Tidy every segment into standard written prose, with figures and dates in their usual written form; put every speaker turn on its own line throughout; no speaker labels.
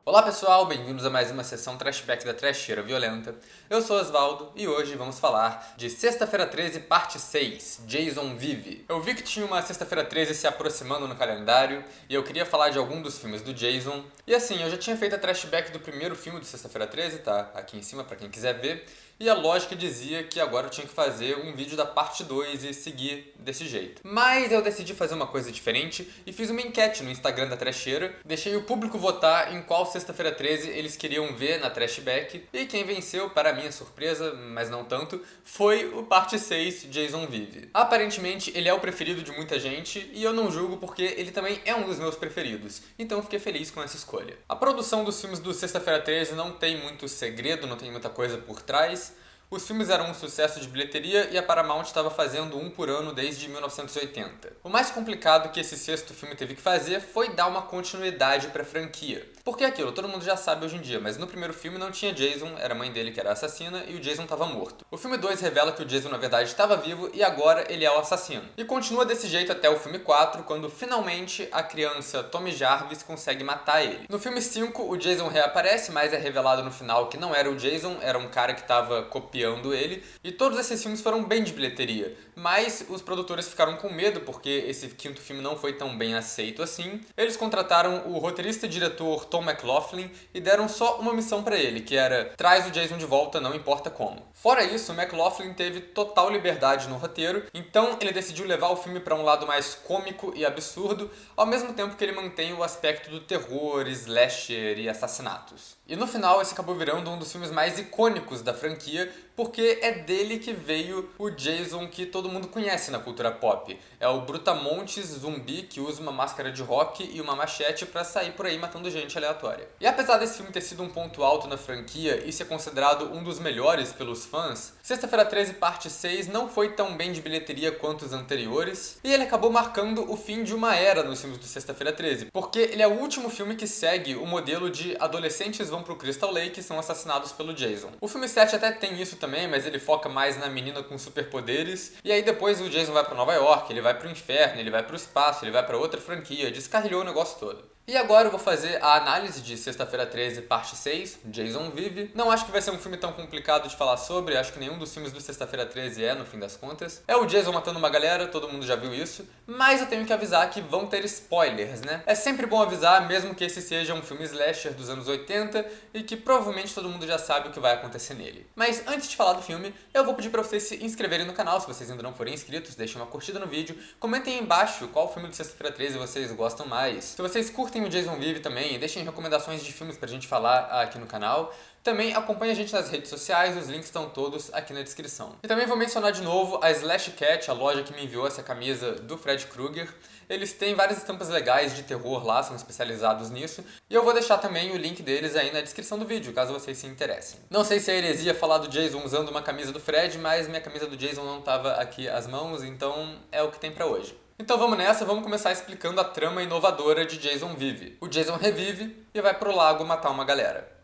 Olá pessoal, bem-vindos a mais uma sessão Trashback da Trasheira Violenta. Eu sou Osvaldo e hoje vamos falar de Sexta-feira 13, parte 6, Jason Vive. Eu vi que tinha uma Sexta-feira 13 se aproximando no calendário e eu queria falar de algum dos filmes do Jason. E assim, eu já tinha feito a Trashback do primeiro filme do Sexta-feira 13, tá aqui em cima pra quem quiser ver. E a lógica dizia que agora eu tinha que fazer um vídeo da parte 2 e seguir desse jeito. Mas eu decidi fazer uma coisa diferente e fiz uma enquete no Instagram da Trasheira. Deixei o público votar em qual Sexta-feira 13 eles queriam ver na Trashback. E quem venceu, para minha surpresa, mas não tanto, foi o parte 6, Jason Vive. Aparentemente ele é o preferido de muita gente e eu não julgo porque ele também é um dos meus preferidos. Então eu fiquei feliz com essa escolha. A produção dos filmes do Sexta-feira 13 não tem muito segredo, não tem muita coisa por trás. Os filmes eram um sucesso de bilheteria e a Paramount estava fazendo um por ano desde 1980. O mais complicado que esse sexto filme teve que fazer foi dar uma continuidade para a franquia. Porque é aquilo, todo mundo já sabe hoje em dia, mas no primeiro filme não tinha Jason, era a mãe dele que era a assassina e o Jason estava morto. O filme 2 revela que o Jason na verdade estava vivo e agora ele é o assassino. E continua desse jeito até o filme 4, quando finalmente a criança Tommy Jarvis consegue matar ele. No filme 5, o Jason reaparece, mas é revelado no final que não era o Jason, era um cara que estava copiando ele, e todos esses filmes foram bem de bilheteria, mas os produtores ficaram com medo porque esse quinto filme não foi tão bem aceito assim. Eles contrataram o roteirista e diretor Tom McLoughlin e deram só uma missão pra ele, que era traz o Jason de volta, não importa como. Fora isso, o McLoughlin teve total liberdade no roteiro, então ele decidiu levar o filme pra um lado mais cômico e absurdo, ao mesmo tempo que ele mantém o aspecto do terror, slasher e assassinatos. E no final esse acabou virando um dos filmes mais icônicos da franquia, porque é dele que veio o Jason que todo mundo conhece na cultura pop. É o brutamontes zumbi que usa uma máscara de rock e uma machete pra sair por aí matando gente aleatória. E apesar desse filme ter sido um ponto alto na franquia e ser considerado um dos melhores pelos fãs, Sexta-feira 13 parte 6 não foi tão bem de bilheteria quanto os anteriores, e ele acabou marcando o fim de uma era nos filmes do Sexta-feira 13, porque ele é o último filme que segue o modelo de adolescentes vão pro Crystal Lake e são assassinados pelo Jason. O filme 7 até tem isso também, mas ele foca mais na menina com superpoderes, e aí depois o Jason vai pra Nova York, ele vai pro inferno, ele vai pro espaço, ele vai pra outra franquia, descarrilhou o negócio todo. E agora eu vou fazer a análise de Sexta-feira 13, parte 6, Jason Vive. Não acho que vai ser um filme tão complicado de falar sobre, acho que nenhum dos filmes do Sexta-feira 13 é, no fim das contas. É o Jason matando uma galera, todo mundo já viu isso, mas eu tenho que avisar que vão ter spoilers, né? É sempre bom avisar, mesmo que esse seja um filme slasher dos anos 80 e que provavelmente todo mundo já sabe o que vai acontecer nele. Mas antes de falar do filme, eu vou pedir pra vocês se inscreverem no canal, se vocês ainda não forem inscritos, deixem uma curtida no vídeo, comentem aí embaixo qual filme do Sexta-feira 13 vocês gostam mais. Se vocês curtem o Jason Vive também, deixem recomendações de filmes pra gente falar aqui no canal. Também acompanhe a gente nas redes sociais, os links estão todos aqui na descrição. E também vou mencionar de novo a Slash Cat, a loja que me enviou essa camisa do Fred Krueger. Eles têm várias estampas legais de terror lá, são especializados nisso. E eu vou deixar também o link deles aí na descrição do vídeo, caso vocês se interessem. Não sei se é heresia falar do Jason usando uma camisa do Fred, mas minha camisa do Jason não estava aqui às mãos, então é o que tem pra hoje. Então vamos nessa, vamos começar explicando a trama inovadora de Jason Vive. O Jason revive e vai pro lago matar uma galera.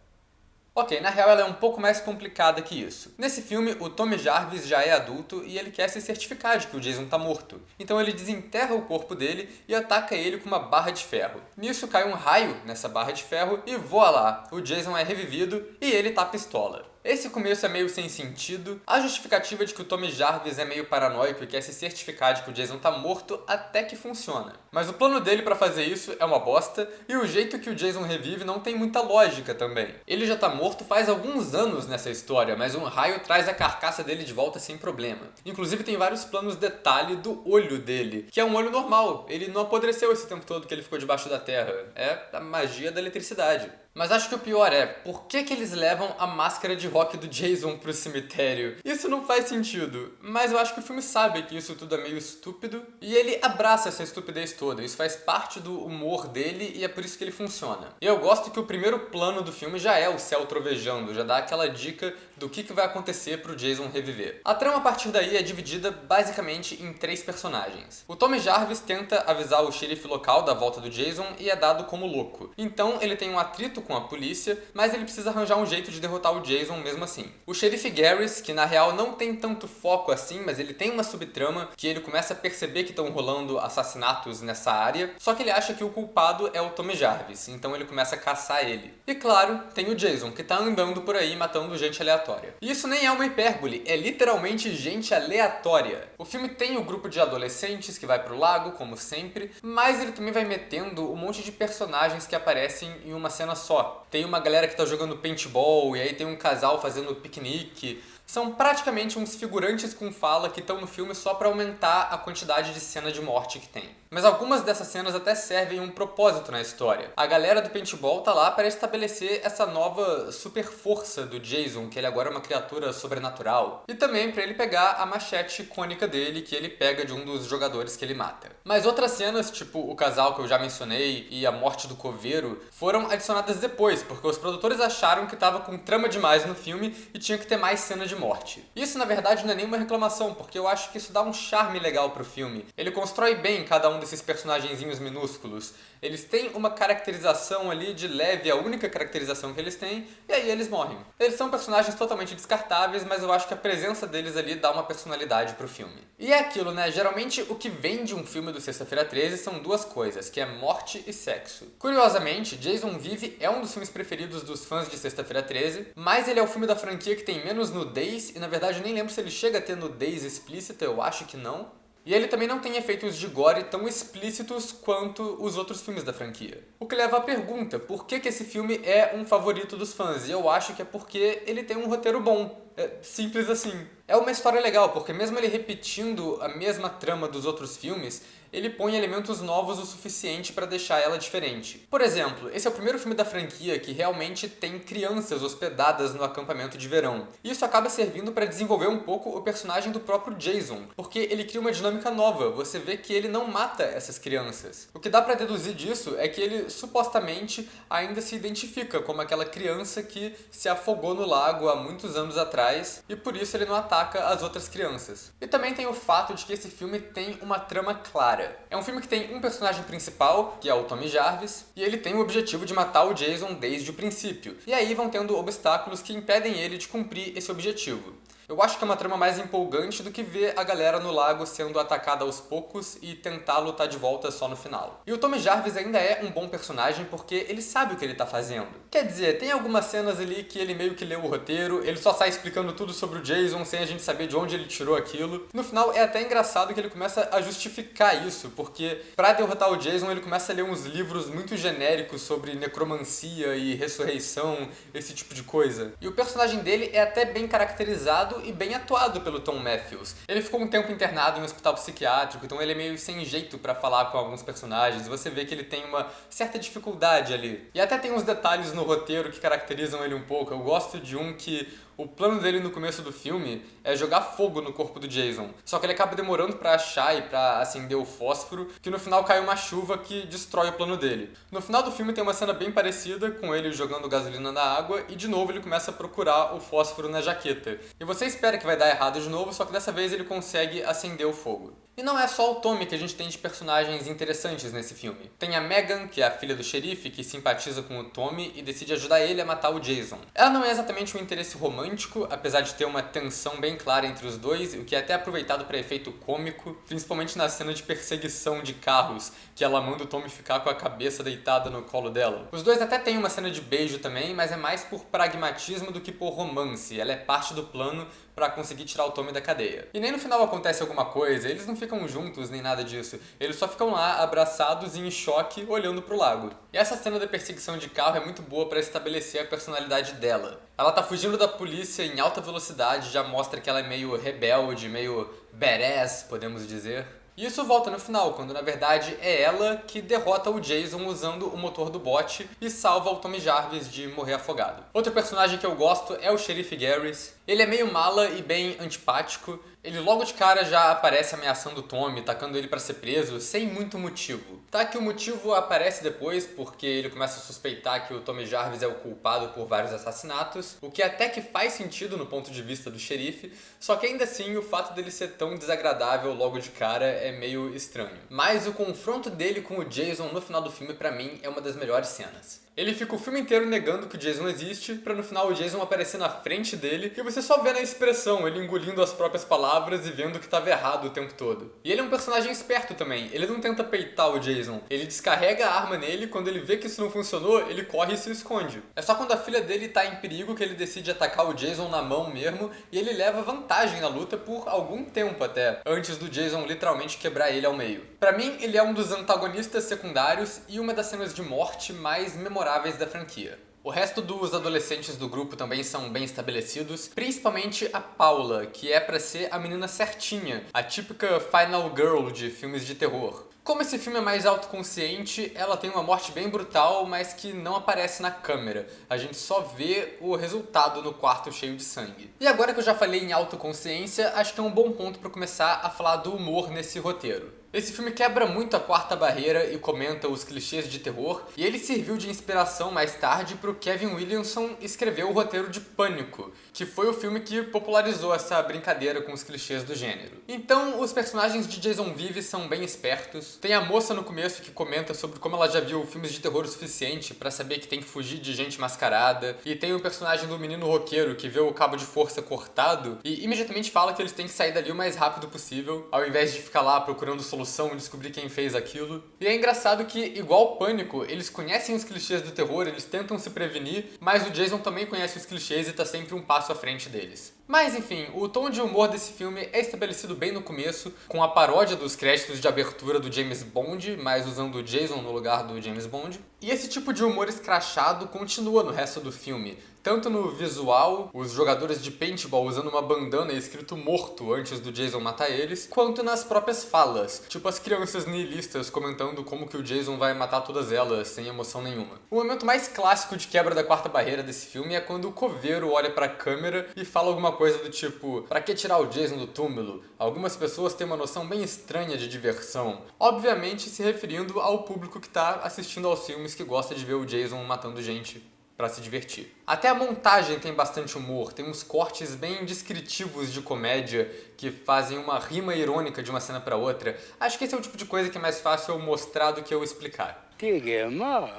Ok, na real ela é um pouco mais complicada que isso. Nesse filme, o Tommy Jarvis já é adulto e ele quer se certificar de que o Jason tá morto. Então ele desenterra o corpo dele e ataca ele com uma barra de ferro. Nisso cai um raio nessa barra de ferro e voa lá. O Jason é revivido e ele tá pistola. Esse começo é meio sem sentido. A justificativa de que o Tommy Jarvis é meio paranoico e quer se certificar de que o Jason tá morto até que funciona. Mas o plano dele pra fazer isso é uma bosta e o jeito que o Jason revive não tem muita lógica também. Ele já tá morto faz alguns anos nessa história, mas um raio traz a carcaça dele de volta sem problema. Inclusive tem vários planos detalhe do olho dele, que é um olho normal. Ele não apodreceu esse tempo todo que ele ficou debaixo da terra. É a magia da eletricidade. Mas acho que o pior é, por que eles levam a máscara de rock do Jason pro cemitério? Isso não faz sentido, mas eu acho que o filme sabe que isso tudo é meio estúpido e ele abraça essa estupidez toda. Isso faz parte do humor dele e é por isso que ele funciona. E eu gosto que o primeiro plano do filme já é o céu trovejando, já dá aquela dica do que vai acontecer pro Jason reviver. A trama a partir daí é dividida basicamente em 3 personagens. O Tommy Jarvis tenta avisar o xerife local da volta do Jason e é dado como louco. Então ele tem um atrito com a polícia, mas ele precisa arranjar um jeito de derrotar o Jason mesmo assim. O xerife Garris, que na real não tem tanto foco assim, mas ele tem uma subtrama que ele começa a perceber que estão rolando assassinatos nessa área, só que ele acha que o culpado é o Tommy Jarvis, então ele começa a caçar ele. E claro, tem o Jason, que tá andando por aí matando gente aleatória. E isso nem é uma hipérbole, é literalmente gente aleatória. O filme tem o grupo de adolescentes que vai pro lago, como sempre, mas ele também vai metendo um monte de personagens que aparecem em uma cena só. Tem uma galera que tá jogando paintball, e aí tem um casal fazendo piquenique. São praticamente uns figurantes com fala que estão no filme só pra aumentar a quantidade de cena de morte que tem. Mas algumas dessas cenas até servem um propósito na história. A galera do paintball tá lá para estabelecer essa nova super força do Jason, que ele agora é uma criatura sobrenatural. E também para ele pegar a machete icônica dele, que ele pega de um dos jogadores que ele mata. Mas outras cenas, tipo o casal que eu já mencionei e a morte do coveiro, foram adicionadas depois, porque os produtores acharam que tava com trama demais no filme e tinha que ter mais cena de morte. Isso, na verdade, não é nenhuma reclamação, porque eu acho que isso dá um charme legal pro filme. Ele constrói bem cada um desses personagenzinhos minúsculos. Eles têm uma caracterização ali de leve, a única caracterização que eles têm, e aí eles morrem. Eles são personagens totalmente descartáveis, mas eu acho que a presença deles ali dá uma personalidade pro filme. E é aquilo, né? Geralmente o que vende um filme do Sexta-feira 13 são duas coisas, que é morte e sexo. Curiosamente, Jason Vive é um dos filmes preferidos dos fãs de Sexta-feira 13, mas ele é o filme da franquia que tem menos nudez, e na verdade eu nem lembro se ele chega a ter nudez explícita, eu acho que não. E ele também não tem efeitos de gore tão explícitos quanto os outros filmes da franquia. O que leva à pergunta, por que esse filme é um favorito dos fãs? E eu acho que é porque ele tem um roteiro bom. É simples assim. É uma história legal, porque mesmo ele repetindo a mesma trama dos outros filmes, ele põe elementos novos o suficiente para deixar ela diferente. Por exemplo, esse é o primeiro filme da franquia que realmente tem crianças hospedadas no acampamento de verão. E isso acaba servindo para desenvolver um pouco o personagem do próprio Jason, porque ele cria uma dinâmica nova. Você vê que ele não mata essas crianças. O que dá para deduzir disso é que ele supostamente ainda se identifica como aquela criança que se afogou no lago há muitos anos atrás e por isso ele não ataca as outras crianças. E também tem o fato de que esse filme tem uma trama clara. É um filme que tem um personagem principal, que é o Tommy Jarvis, e ele tem o objetivo de matar o Jason desde o princípio. E aí vão tendo obstáculos que impedem ele de cumprir esse objetivo. Eu acho que é uma trama mais empolgante do que ver a galera no lago sendo atacada aos poucos e tentar lutar de volta só no final. E o Tommy Jarvis ainda é um bom personagem porque ele sabe o que ele tá fazendo. Quer dizer, tem algumas cenas ali que ele meio que leu o roteiro, ele só sai explicando tudo sobre o Jason sem a gente saber de onde ele tirou aquilo. No final é até engraçado que ele começa a justificar isso, porque pra derrotar o Jason ele começa a ler uns livros muito genéricos sobre necromancia e ressurreição, esse tipo de coisa. E o personagem dele é até bem caracterizado e bem atuado pelo Thom Mathews. Ele ficou um tempo internado em um hospital psiquiátrico, então ele é meio sem jeito pra falar com alguns personagens. Você vê que ele tem uma certa dificuldade ali. E até tem uns detalhes no roteiro que caracterizam ele um pouco. Eu gosto de um que o plano dele no começo do filme é jogar fogo no corpo do Jason. Só que ele acaba demorando pra achar e pra acender o fósforo, que no final cai uma chuva que destrói o plano dele. No final do filme tem uma cena bem parecida, com ele jogando gasolina na água, e de novo ele começa a procurar o fósforo na jaqueta. E você espera que vai dar errado de novo, só que dessa vez ele consegue acender o fogo. E não é só o Tommy que a gente tem de personagens interessantes nesse filme. Tem a Megan, que é a filha do xerife, que simpatiza com o Tommy e decide ajudar ele a matar o Jason. Ela não é exatamente um interesse romântico, apesar de ter uma tensão bem clara entre os dois, o que é até aproveitado para efeito cômico, principalmente na cena de perseguição de carros, que ela manda o Tommy ficar com a cabeça deitada no colo dela. Os dois até têm uma cena de beijo também, mas é mais por pragmatismo do que por romance. Ela é parte do plano pra conseguir tirar o Tommy da cadeia. E nem no final acontece alguma coisa, eles não ficam juntos nem nada disso. Eles só ficam lá, abraçados e em choque, olhando pro lago. E essa cena da perseguição de carro é muito boa pra estabelecer a personalidade dela. Ela tá fugindo da polícia em alta velocidade, já mostra que ela é meio rebelde, meio badass, podemos dizer. E isso volta no final, quando na verdade é ela que derrota o Jason usando o motor do bote e salva o Tommy Jarvis de morrer afogado. Outro personagem que eu gosto é o xerife Garris. Ele é meio mala e bem antipático. Ele logo de cara já aparece ameaçando o Tommy, tacando ele pra ser preso, sem muito motivo. Tá que o motivo aparece depois, porque ele começa a suspeitar que o Tommy Jarvis é o culpado por vários assassinatos, o que até que faz sentido no ponto de vista do xerife, só que ainda assim o fato dele ser tão desagradável logo de cara é meio estranho. Mas o confronto dele com o Jason no final do filme, pra mim, é uma das melhores cenas. Ele fica o filme inteiro negando que o Jason existe, pra no final o Jason aparecer na frente dele e você só vê na expressão ele engolindo as próprias palavras e vendo que tava errado o tempo todo. E ele é um personagem esperto também, ele não tenta peitar o Jason, ele descarrega a arma nele e quando ele vê que isso não funcionou, ele corre e se esconde. É só quando a filha dele tá em perigo que ele decide atacar o Jason na mão mesmo e ele leva vantagem na luta por algum tempo até, antes do Jason literalmente quebrar ele ao meio. Pra mim, ele é um dos antagonistas secundários e uma das cenas de morte mais memoráveis da franquia. O resto dos adolescentes do grupo também são bem estabelecidos, principalmente a Paula, que é pra ser a menina certinha, a típica final girl de filmes de terror. Como esse filme é mais autoconsciente, ela tem uma morte bem brutal, mas que não aparece na câmera. A gente só vê o resultado no quarto cheio de sangue. E agora que eu já falei em autoconsciência, acho que é um bom ponto para começar a falar do humor nesse roteiro. Esse filme quebra muito a quarta barreira e comenta os clichês de terror, e ele serviu de inspiração mais tarde para o Kevin Williamson escrever o roteiro de Pânico, que foi o filme que popularizou essa brincadeira com os clichês do gênero. Então, os personagens de Jason Vive são bem espertos. Tem a moça no começo que comenta sobre como ela já viu filmes de terror o suficiente para saber que tem que fugir de gente mascarada, e tem o personagem do menino roqueiro que vê o cabo de força cortado e imediatamente fala que eles têm que sair dali o mais rápido possível, ao invés de ficar lá procurando solução e descobrir quem fez aquilo. E é engraçado que, igual Pânico, eles conhecem os clichês do terror, eles tentam se prevenir, mas o Jason também conhece os clichês e tá sempre um passo à frente deles. Mas enfim, o tom de humor desse filme é estabelecido bem no começo, com a paródia dos créditos de abertura do James Bond, mas usando o Jason no lugar do James Bond. E esse tipo de humor escrachado continua no resto do filme, tanto no visual, os jogadores de paintball usando uma bandana escrito morto antes do Jason matar eles, quanto nas próprias falas, tipo as crianças nihilistas comentando como que o Jason vai matar todas elas sem emoção nenhuma. O momento mais clássico de quebra da quarta barreira desse filme é quando o coveiro olha pra câmera e fala alguma coisa do tipo: pra que tirar o Jason do túmulo? Algumas pessoas têm uma noção bem estranha de diversão. Obviamente se referindo ao público que tá assistindo aos filmes que gosta de ver o Jason matando gente pra se divertir. Até a montagem tem bastante humor, tem uns cortes bem descritivos de comédia que fazem uma rima irônica de uma cena pra outra. Acho que esse é o tipo de coisa que é mais fácil eu mostrar do que eu explicar.
Dig him up.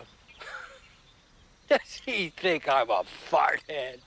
Does he think I'm a farthead?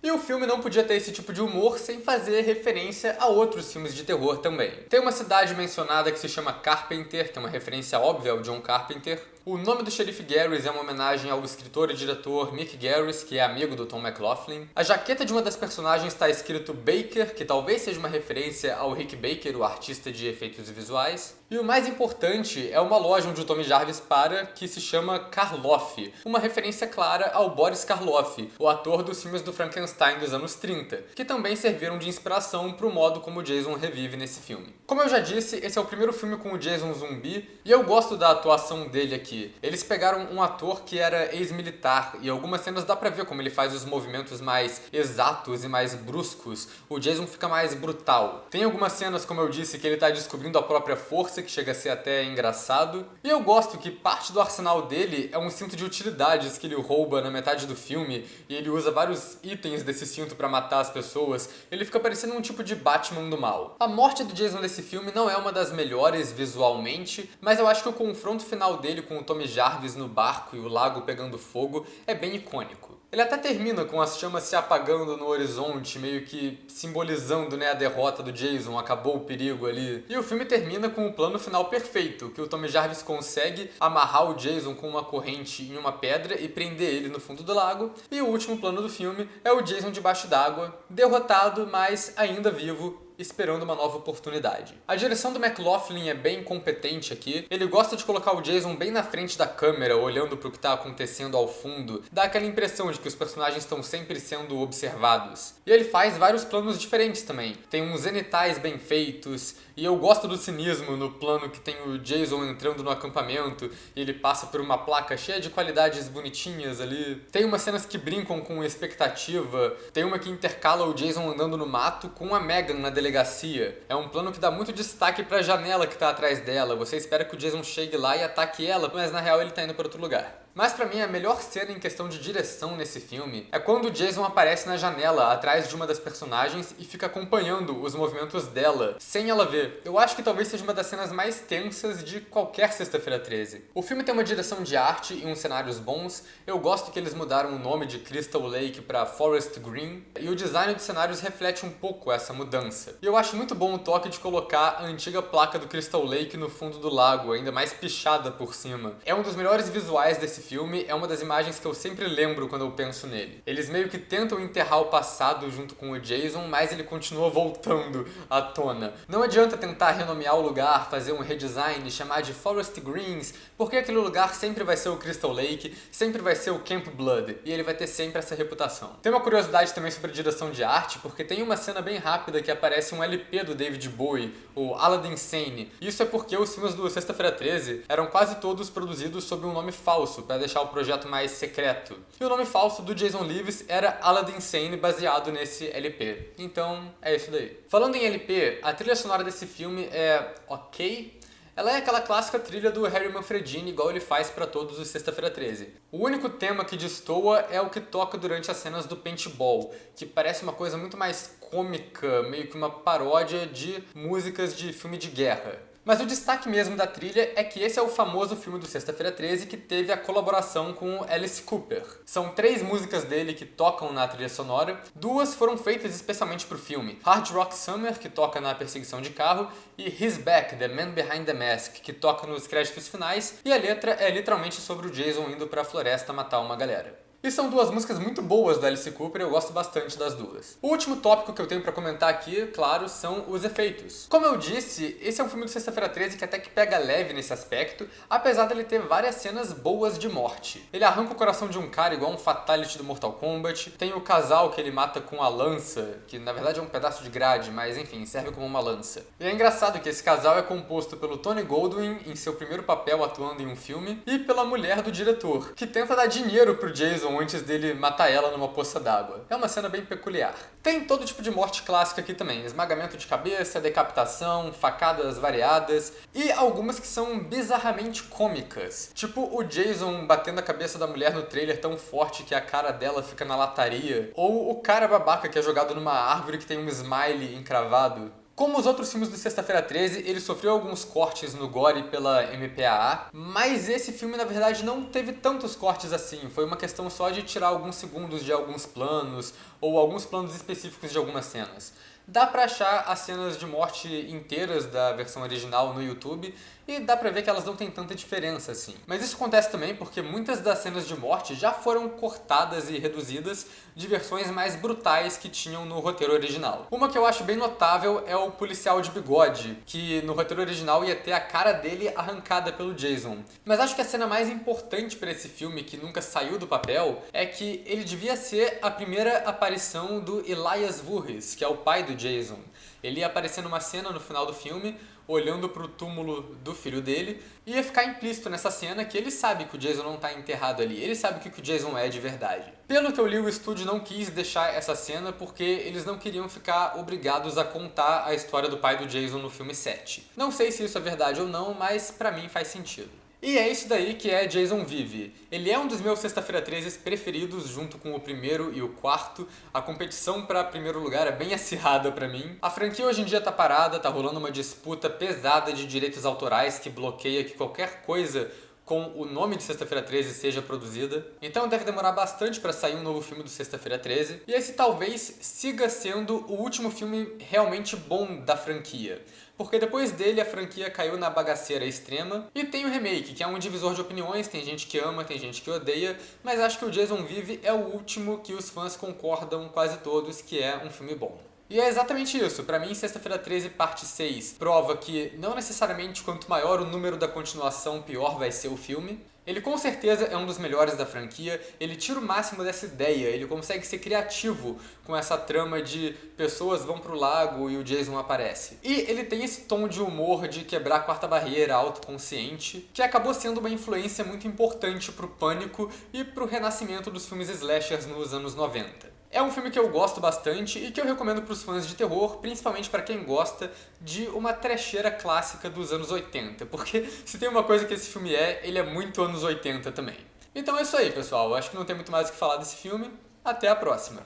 E o filme não podia ter esse tipo de humor sem fazer referência a outros filmes de terror também. Tem uma cidade mencionada que se chama Carpenter, que é uma referência óbvia ao John Carpenter. O nome do xerife Garris é uma homenagem ao escritor e diretor Mick Garris, que é amigo do Tom McLoughlin. A jaqueta de uma das personagens está escrito Baker, que talvez seja uma referência ao Rick Baker, o artista de efeitos visuais. E o mais importante é uma loja onde o Tommy Jarvis para, que se chama Karloff, uma referência clara ao Boris Karloff, o ator dos filmes do Frankenstein dos anos 30, que também serviram de inspiração para o modo como o Jason revive nesse filme. Como eu já disse, esse é o primeiro filme com o Jason zumbi, e eu gosto da atuação dele aqui. Eles pegaram um ator que era ex-militar, e algumas cenas dá pra ver como ele faz os movimentos mais exatos e mais bruscos. O Jason fica mais brutal. Tem algumas cenas, como eu disse, que ele tá descobrindo a própria força, que chega a ser até engraçado. E eu gosto que parte do arsenal dele é um cinto de utilidades que ele rouba na metade do filme, e ele usa vários itens desse cinto pra matar as pessoas. Ele fica parecendo um tipo de Batman do mal. A morte do Jason nesse filme não é uma das melhores visualmente, mas eu acho que o confronto final dele com o Tommy Jarvis no barco e o lago pegando fogo é bem icônico. Ele até termina com as chamas se apagando no horizonte, meio que simbolizando, né, a derrota do Jason, acabou o perigo ali. E o filme termina com o plano final perfeito, que o Tommy Jarvis consegue amarrar o Jason com uma corrente em uma pedra e prender ele no fundo do lago. E o último plano do filme é o Jason debaixo d'água, derrotado, mas ainda vivo, esperando uma nova oportunidade. A direção do McLoughlin é bem competente aqui. Ele gosta de colocar o Jason bem na frente da câmera, olhando para o que está acontecendo ao fundo. Dá aquela impressão de que os personagens estão sempre sendo observados. E ele faz vários planos diferentes também. Tem uns zenitais bem feitos, e eu gosto do cinismo no plano que tem o Jason entrando no acampamento e ele passa por uma placa cheia de qualidades bonitinhas ali. Tem umas cenas que brincam com expectativa. Tem uma que intercala o Jason andando no mato com a Megan na delegacia. É um plano que dá muito destaque pra janela que tá atrás dela. Você espera que o Jason chegue lá e ataque ela, mas na real ele tá indo para outro lugar. Mas pra mim a melhor cena em questão de direção nesse filme é quando o Jason aparece na janela atrás de uma das personagens e fica acompanhando os movimentos dela, sem ela ver. Eu acho que talvez seja uma das cenas mais tensas de qualquer Sexta-feira 13. O filme tem uma direção de arte e uns cenários bons. Eu gosto que eles mudaram o nome de Crystal Lake pra Forest Green, e o design dos cenários reflete um pouco essa mudança. E eu acho muito bom o toque de colocar a antiga placa do Crystal Lake no fundo do lago, ainda mais pichada por cima. É um dos melhores visuais desse filme, é uma das imagens que eu sempre lembro quando eu penso nele. Eles meio que tentam enterrar o passado junto com o Jason, mas ele continua voltando à tona. Não adianta tentar renomear o lugar, fazer um redesign, chamar de Forest Greens, porque aquele lugar sempre vai ser o Crystal Lake, sempre vai ser o Camp Blood, e ele vai ter sempre essa reputação. Tem uma curiosidade também sobre a direção de arte, porque tem uma cena bem rápida que aparece um LP do David Bowie, o Aladdin Sane. Isso é porque os filmes do Sexta-feira 13 eram quase todos produzidos sob um nome falso, para deixar o projeto mais secreto. E o nome falso do Jason Leaves era Aladdin Sane, baseado nesse LP. Então, é isso daí. Falando em LP, a trilha sonora desse filme é ok. Ela é aquela clássica trilha do Harry Manfredini, igual ele faz pra todos os Sexta-feira 13. O único tema que destoa é o que toca durante as cenas do paintball, que parece uma coisa muito mais cômica, meio que uma paródia de músicas de filme de guerra. Mas o destaque mesmo da trilha é que esse é o famoso filme do Sexta-feira 13 que teve a colaboração com o Alice Cooper. São 3 músicas dele que tocam na trilha sonora, 2 foram feitas especialmente pro filme. Hard Rock Summer, que toca na perseguição de carro, e He's Back, The Man Behind the Mask, que toca nos créditos finais, e a letra é literalmente sobre o Jason indo pra floresta matar uma galera. E são 2 músicas muito boas da Alice Cooper e eu gosto bastante das 2. O último tópico que eu tenho pra comentar aqui, claro, são os efeitos. Como eu disse, esse é um filme do Sexta-feira 13 que até que pega leve nesse aspecto, apesar dele ter várias cenas boas de morte. Ele arranca o coração de um cara igual um Fatality do Mortal Kombat, tem o casal que ele mata com a lança, que na verdade é um pedaço de grade, mas enfim, serve como uma lança. E é engraçado que esse casal é composto pelo Tony Goldwyn, em seu primeiro papel atuando em um filme, e pela mulher do diretor, que tenta dar dinheiro pro Jason antes dele matar ela numa poça d'água. É uma cena bem peculiar. Tem todo tipo de morte clássica aqui também. Esmagamento de cabeça, decapitação, facadas variadas e algumas que são bizarramente cômicas. Tipo o Jason batendo a cabeça da mulher no trailer tão forte que a cara dela fica na lataria. Ou o cara babaca que é jogado numa árvore que tem um smiley encravado. Como os outros filmes do Sexta-feira 13, ele sofreu alguns cortes no gore pela MPAA, mas esse filme na verdade não teve tantos cortes assim, foi uma questão só de tirar alguns segundos de alguns planos, ou alguns planos específicos de algumas cenas. Dá pra achar as cenas de morte inteiras da versão original no YouTube e dá pra ver que elas não têm tanta diferença assim. Mas isso acontece também porque muitas das cenas de morte já foram cortadas e reduzidas de versões mais brutais que tinham no roteiro original. Uma que eu acho bem notável é o policial de bigode, que no roteiro original ia ter a cara dele arrancada pelo Jason. Mas acho que a cena mais importante pra esse filme, que nunca saiu do papel, é que ele devia ser a primeira aparição do Elias Voorhees, que é o pai do Jason. Ele ia aparecer numa cena no final do filme, olhando pro túmulo do filho dele, e ia ficar implícito nessa cena que ele sabe que o Jason não tá enterrado ali, ele sabe o que o Jason é de verdade. Pelo que eu li, o estúdio não quis deixar essa cena porque eles não queriam ficar obrigados a contar a história do pai do Jason no filme 7. Não sei se isso é verdade ou não, mas pra mim faz sentido. E é isso daí que é Jason Vive. Ele é um dos meus Sexta-feira 13 preferidos, junto com o primeiro e o quarto. A competição para primeiro lugar é bem acirrada pra mim. A franquia hoje em dia tá parada, tá rolando uma disputa pesada de direitos autorais que bloqueia que qualquer coisa com o nome de Sexta-feira 13 seja produzida. Então deve demorar bastante para sair um novo filme do Sexta-feira 13. E esse talvez siga sendo o último filme realmente bom da franquia. Porque depois dele a franquia caiu na bagaceira extrema. E tem o remake, que é um divisor de opiniões. Tem gente que ama, tem gente que odeia. Mas acho que o Jason Vive é o último que os fãs concordam quase todos que é um filme bom. E é exatamente isso. Pra mim, Sexta-feira 13, parte 6, prova que não necessariamente quanto maior o número da continuação, pior vai ser o filme. Ele com certeza é um dos melhores da franquia, ele tira o máximo dessa ideia, ele consegue ser criativo com essa trama de pessoas vão pro lago e o Jason aparece. E ele tem esse tom de humor de quebrar a quarta barreira, autoconsciente, que acabou sendo uma influência muito importante pro Pânico e pro renascimento dos filmes slashers nos anos 90. É um filme que eu gosto bastante e que eu recomendo para os fãs de terror, principalmente para quem gosta de uma trecheira clássica dos anos 80, porque se tem uma coisa que esse filme é, ele é muito anos 80 também. Então é isso aí, pessoal. Acho que não tem muito mais o que falar desse filme. Até a próxima.